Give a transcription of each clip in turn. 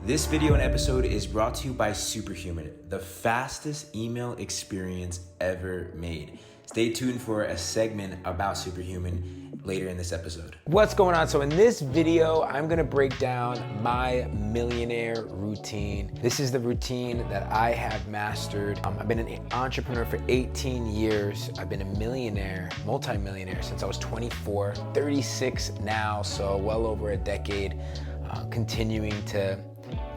This video and episode is brought to you by Superhuman, the fastest email experience ever made. Stay tuned for a segment about Superhuman later in this episode. What's going on? So in this video, I'm gonna break down my millionaire routine. This is the routine that I have mastered. I've been an entrepreneur for 18 years. I've been a millionaire, multi-millionaire since I was 24, 36 now, so well over a decade, continuing to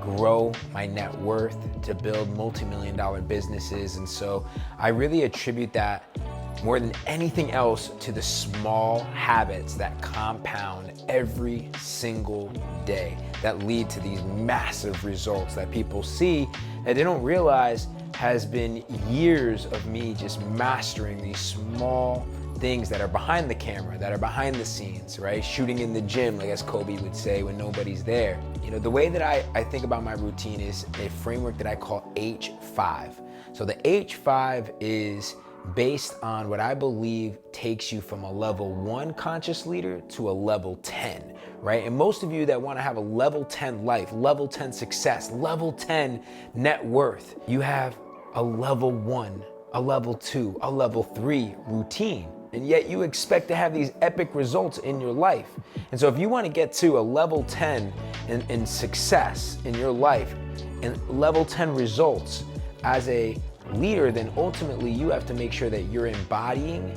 grow my net worth, to build multi-million dollar businesses. And so I really attribute that more than anything else to the small habits that compound every single day that lead to these massive results that people see that they don't realize has been years of me just mastering these small things that are behind the camera, that are behind the scenes, right? Shooting in the gym, like as Kobe would say, when nobody's there. You know, the way that I think about my routine is a framework that I call H5. So the H5 is based on what I believe takes you from a level 1 conscious leader to a level 10, right? And most of you that want to have a level 10 life, level 10 success, level 10 net worth, you have a level 1, a level 2, a level 3 routine. And yet you expect to have these epic results in your life. And so if you want to get to a level 10 in success in your life and level 10 results as a leader, then ultimately you have to make sure that you're embodying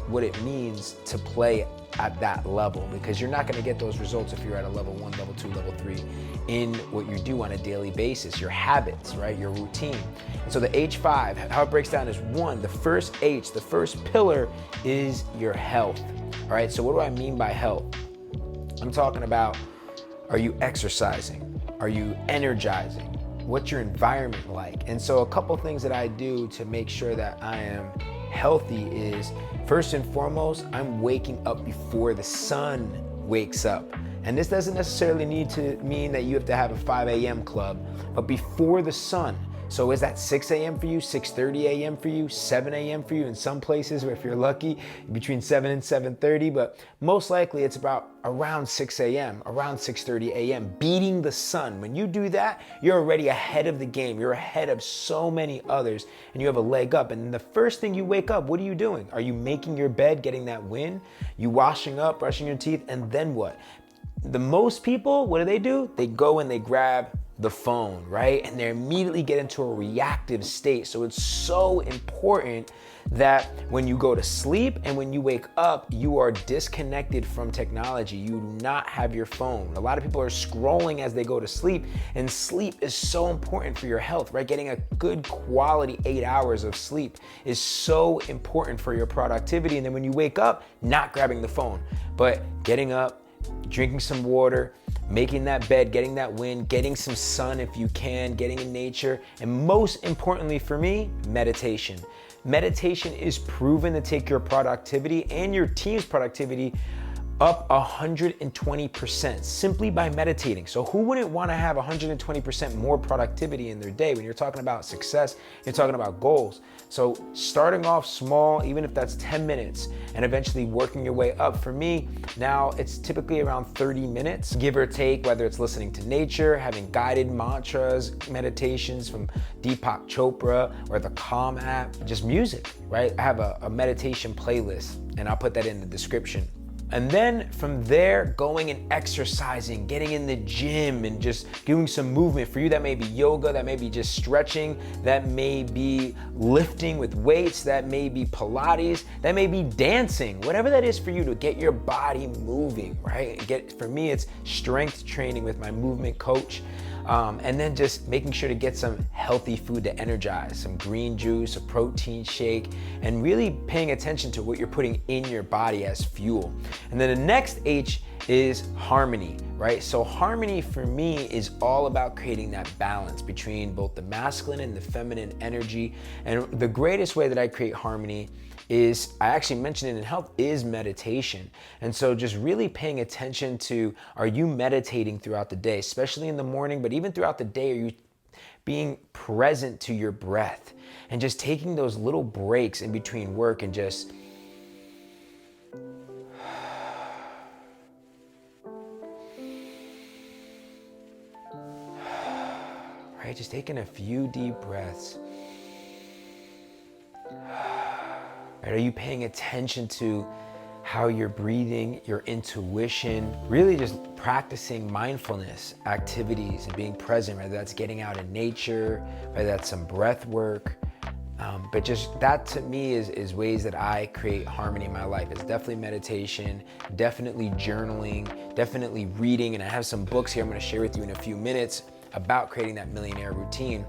what it means to play at that level, because you're not going to get those results if you're at a level 1, level 2, level 3 in what you do on a daily basis, your habits, right? Your routine. And so the H5, how it breaks down is 1, the first H, the first pillar is your health. All right, so what do I mean by health? I'm talking about, are you exercising? Are you energizing? What's your environment like? And so a couple things that I do to make sure that I am healthy is, first and foremost, I'm waking up before the sun wakes up. And this doesn't necessarily need to mean that you have to have a 5 a.m. club, but before the sun. So is that 6 a.m. for you, 6:30 a.m. for you, 7 a.m. for you? In some places, if you're lucky, between 7 and 7:30, but most likely it's about around 6 a.m., around 6:30 a.m., beating the sun. When you do that, you're already ahead of the game. You're ahead of so many others, and you have a leg up. And the first thing you wake up, what are you doing? Are you making your bed, getting that win? You washing up, brushing your teeth, and then what? The most people, what do? They go and they grab the phone, right? And they immediately get into a reactive state. So it's so important that when you go to sleep and when you wake up, you are disconnected from technology. You do not have your phone. A lot of people are scrolling as they go to sleep, and sleep is so important for your health, right? Getting a good quality 8 hours of sleep is so important for your productivity. And then when you wake up, not grabbing the phone, but getting up, drinking some water, making that bed, getting that win, getting some sun if you can, getting in nature, and most importantly for me, meditation. Meditation is proven to take your productivity and your team's productivity up 120% simply by meditating. So who wouldn't want to have 120% more productivity in their day? When you're talking about success, you're talking about goals. So starting off small, even if that's 10 minutes, and eventually working your way up. For me, now it's typically around 30 minutes, give or take, whether it's listening to nature, having guided mantras, meditations from Deepak Chopra or the Calm app, just music, right? I have a meditation playlist, and I'll put that in the description. And then from there, going and exercising, getting in the gym and just doing some movement. For you, that may be yoga, that may be just stretching, that may be lifting with weights, that may be Pilates, that may be dancing, whatever that is for you to get your body moving, right? For me, it's strength training with my movement coach. And then just making sure to get some healthy food to energize, some green juice, a protein shake, and really paying attention to what you're putting in your body as fuel. And then the next H is harmony, right? So harmony for me is all about creating that balance between both the masculine and the feminine energy. And the greatest way that I create harmony is, I actually mentioned it in health, is meditation. And so just really paying attention to, are you meditating throughout the day, especially in the morning, but even throughout the day, are you being present to your breath and just taking those little breaks in between work and just right? Just taking a few deep breaths. Right? Are you paying attention to how you're breathing, your intuition, really just practicing mindfulness activities and being present, whether that's getting out in nature, whether that's some breath work. But just that to me is ways that I create harmony in my life. It's definitely meditation, definitely journaling, definitely reading. And I have some books here I'm gonna share with you in a few minutes about creating that millionaire routine.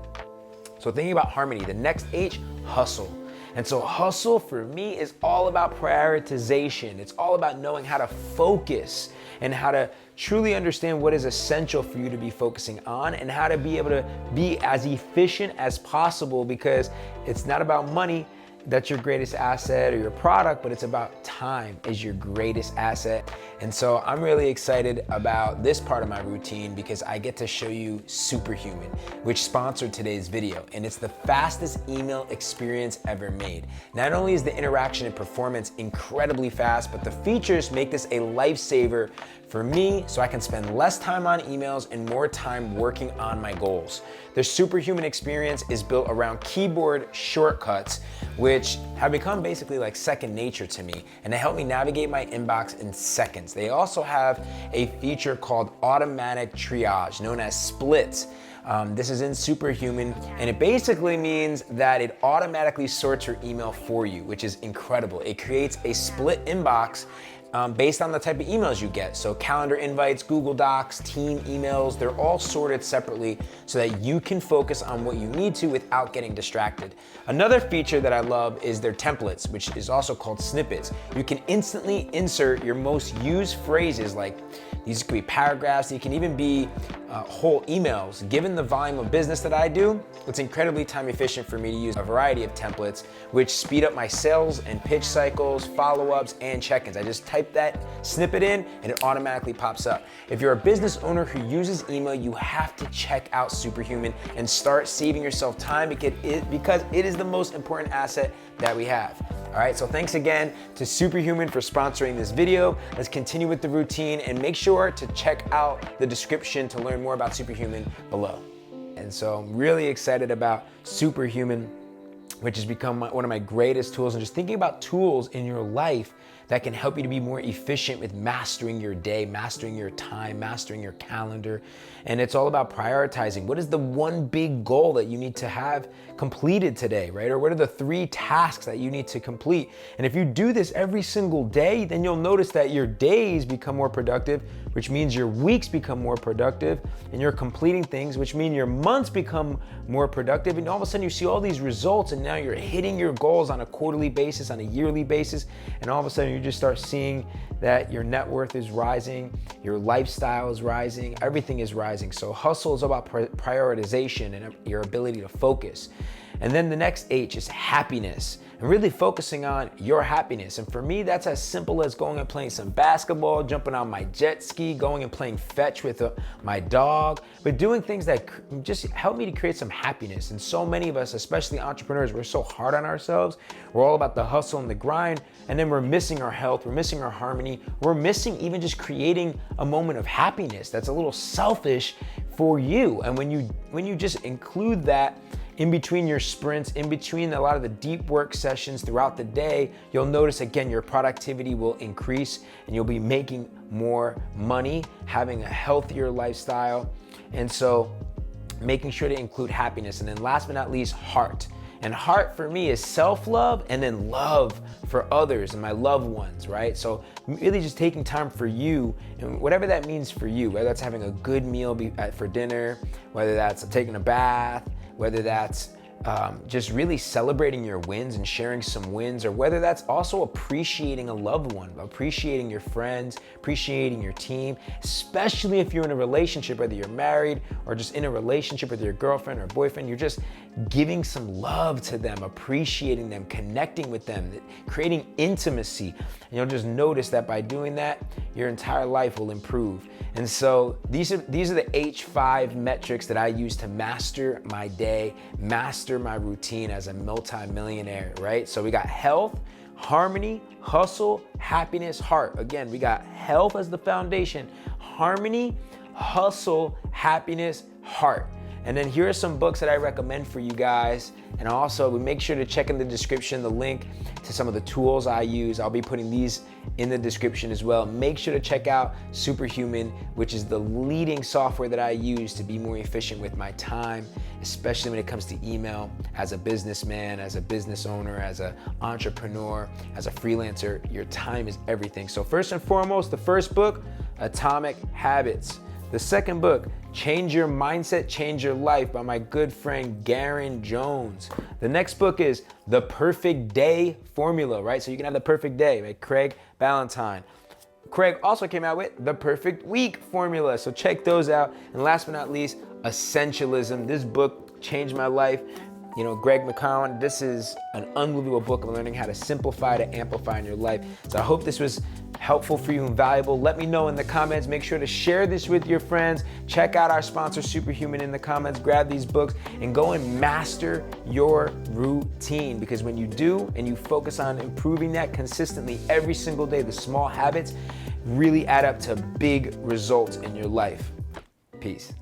So thinking about harmony, the next H, hustle. And so hustle for me is all about prioritization. It's all about knowing how to focus and how to truly understand what is essential for you to be focusing on and how to be able to be as efficient as possible, because it's not about money that's your greatest asset or your product, but it's about time is your greatest asset. And so I'm really excited about this part of my routine because I get to show you Superhuman, which sponsored today's video. And it's the fastest email experience ever made. Not only is the interaction and performance incredibly fast, but the features make this a lifesaver for me so I can spend less time on emails and more time working on my goals. The Superhuman experience is built around keyboard shortcuts, which have become basically like second nature to me, and they help me navigate my inbox in seconds. They also have a feature called automatic triage, known as splits. This is in Superhuman, and it basically means that it automatically sorts your email for you, which is incredible. It creates a split inbox based on the type of emails you get. So calendar invites, Google Docs, team emails, they're all sorted separately so that you can focus on what you need to without getting distracted. Another feature that I love is their templates, which is also called snippets. You can instantly insert your most used phrases, like these could be paragraphs, it can even be whole emails. Given the volume of business that I do, it's incredibly time efficient for me to use a variety of templates, which speed up my sales and pitch cycles, follow-ups, and check-ins. I just type that snippet in and it automatically pops up. If you're a business owner who uses email, you have to check out Superhuman and start saving yourself time because it is the most important asset that we have. All right, so thanks again to Superhuman for sponsoring this video. Let's continue with the routine and make sure to check out the description to learn more about Superhuman below. And so I'm really excited about Superhuman, which has become one of my greatest tools, and just thinking about tools in your life that can help you to be more efficient with mastering your day, mastering your time, mastering your calendar. And it's all about prioritizing. What is the one big goal that you need to have completed today, right? Or what are the 3 tasks that you need to complete? And if you do this every single day, then you'll notice that your days become more productive, which means your weeks become more productive, and you're completing things, which mean your months become more productive. And all of a sudden you see all these results, and now you're hitting your goals on a quarterly basis, on a yearly basis. And all of a sudden you just start seeing that your net worth is rising, your lifestyle is rising, everything is rising. So hustle is about prioritization and your ability to focus. And then the next H is happiness, and really focusing on your happiness. And for me, that's as simple as going and playing some basketball, jumping on my jet ski, going and playing fetch with my dog, but doing things that just help me to create some happiness. And so many of us, especially entrepreneurs, we're so hard on ourselves. We're all about the hustle and the grind, and then we're missing our health, we're missing our harmony, we're missing even just creating a moment of happiness that's a little selfish for you. And when you just include that in between your sprints, in between a lot of the deep work sessions throughout the day, you'll notice again your productivity will increase and you'll be making more money, having a healthier lifestyle. And so making sure to include happiness. And then last but not least, heart. And heart for me is self-love and then love for others and my loved ones, right? So really just taking time for you and whatever that means for you, whether that's having a good meal for dinner, whether that's taking a bath, whether that's just really celebrating your wins and sharing some wins, or whether that's also appreciating a loved one, appreciating your friends, appreciating your team, especially if you're in a relationship, whether you're married or just in a relationship with your girlfriend or boyfriend, you're just giving some love to them, appreciating them, connecting with them, creating intimacy. And you'll just notice that by doing that, your entire life will improve. And so these are the H5 metrics that I use to master my day, master my routine as a multi-millionaire, right? So we got health, harmony, hustle, happiness, heart. Again, we got health as the foundation, harmony, hustle, happiness, heart. And then here are some books that I recommend for you guys. And also make sure to check in the description the link to some of the tools I use. I'll be putting these in the description as well. Make sure to check out Superhuman, which is the leading software that I use to be more efficient with my time, especially when it comes to email. As a businessman, as a business owner, as an entrepreneur, as a freelancer, your time is everything. So first and foremost, the first book, Atomic Habits. The second book, Change Your Mindset, Change Your Life by my good friend Garen Jones. The next book is The Perfect Day Formula, right? So you can have the perfect day, right? Craig Ballantyne. Craig also came out with The Perfect Week Formula, so check those out. And last but not least, Essentialism. This book changed my life. You know, Greg McCowan, this is an unbelievable book of learning how to simplify to amplify in your life. So I hope this was helpful for you and valuable. Let me know in the comments. Make sure to share this with your friends. Check out our sponsor, Superhuman, in the comments. Grab these books and go and master your routine. Because when you do and you focus on improving that consistently every single day, the small habits really add up to big results in your life. Peace.